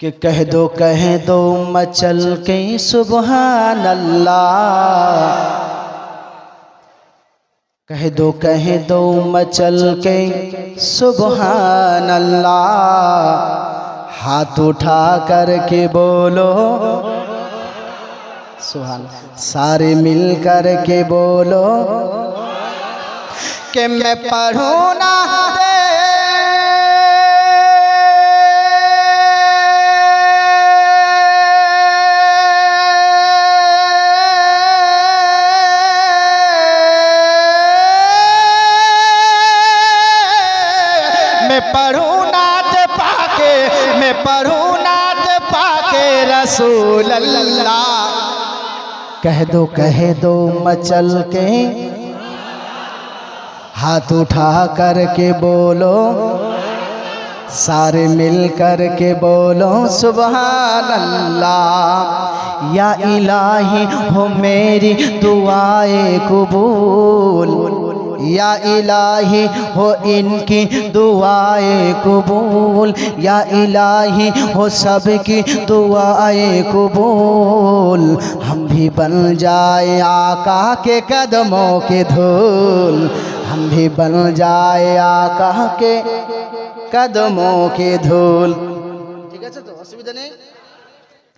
कि कह दो मचल के सुबहान अल्लाह, कह दो मचल के सुबहान अल्लाह। हाथ उठा कर के बोलो सुभान, सारे मिल कर के बोलो कि मैं पढ़ूं ना मैं पढ़ूं नात पाके, मैं पढ़ूं नात पाके रसूल अल्लाह। कह दो मचल के, हाथ उठा कर के बोलो, सारे मिल कर के बोलो सुभान अल्लाह। या इलाही हो मेरी दुआएं कबूल, या इलाही हो इनकी दुआएं कबूल, या इलाही हो सबकी दुआएं कबूल। हम भी बन जाए आका के कदमों के धूल, हम भी बन जाए आका के कदमों के धूल। ठीक আছে তো, অসুবিধা নেই,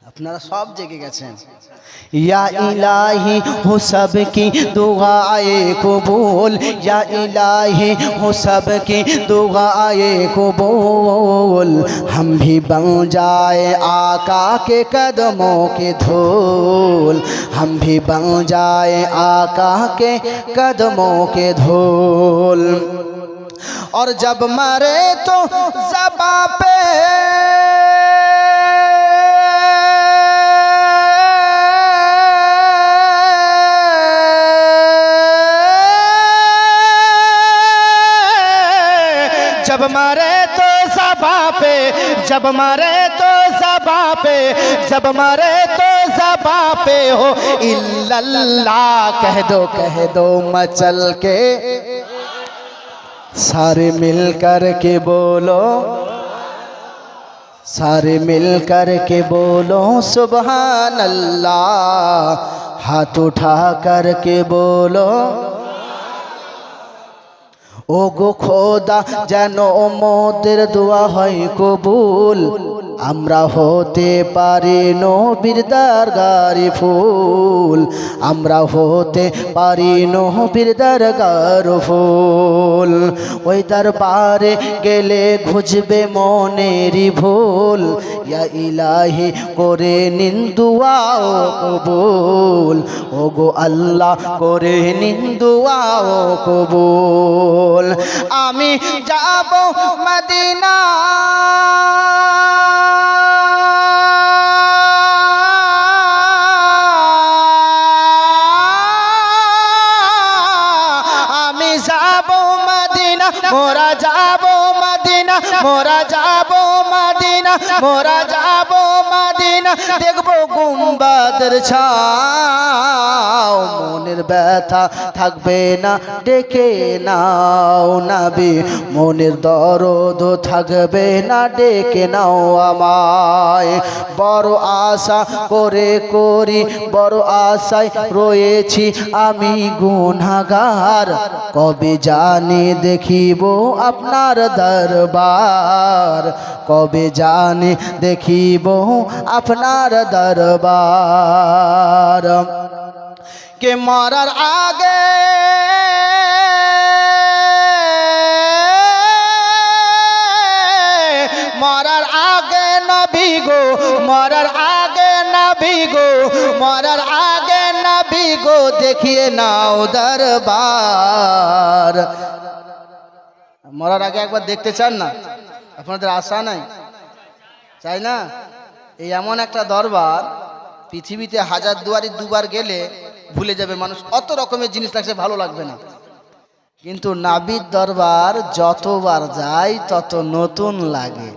আপনারা সব জেগে গেছেন। या इलाही हो सबकी दुआएं कबूल, या इलाही हो सबकी दुआएं कबूल। हम भी बन जाए आका के कदमों के धूल, हम भी बन जाए आका के कदमों के धूल। और जब मरे तो ज़बां पे जब मरे तो ज़बां पे, जब मरे तो ज़बां पे, जब मरे तो ज़बां पे हो इल्लल्लाह। कह दो मचल के, सारे मिल कर के बोलो, सारे मिल कर के बोलो सुभान अल्लाह। हाथ उठा कर के बोलो ও গো খোদা যেন মোদের দোয়া হয় কবুল, আমরা হতে পারি নবীর দরগার ফুল, আমরা হতে পারি নবীর দরগার ফুল। ওই দরবারে গেলে ঘুচবে মনেরই ভুল, ইয়া ইলাহি করে নিন দুআ ও কবুল, ও গো আল্লাহ করে নিন দুআ ও কবুল। আমি যাব মদিনা, আমি যাব মদিনা, মোরা যাব মদিনা, মোরা যাব মদিনা, মোরা যাব মদিনা। দেখবো গুম্বাদের ছাও, মনের ব্যথা থাকবে না ডেকে নাও নবী, মনের দরদ থাকবে না ডেকে নাও আমায়। বড় আশা করে করি, বড় আশায় রয়েছি আমি গুনাহগার, কবে জানি দেখিব আপনার দরবার, কবে জানি দেখিব আপনার দরবার। কে মরার আগে মরার আগে নবী গো, মরার আগে নবী গো, মরার আগে নবী গো দেখিয়ে নাও দরবার। মরার আগে একবার দেখতে চান না? আপনাদের আশা নাই? চাই না? এই এমন একটা দরবার, পৃথিবীতে হাজার দুয়ারি দুবার গেলে ভুলে যাবে মানুষ, অত রকমের জিনিস লাগছে, ভালো লাগবে না। কিন্তু নাবির দরবার যতবার যায় তত নতুন লাগে।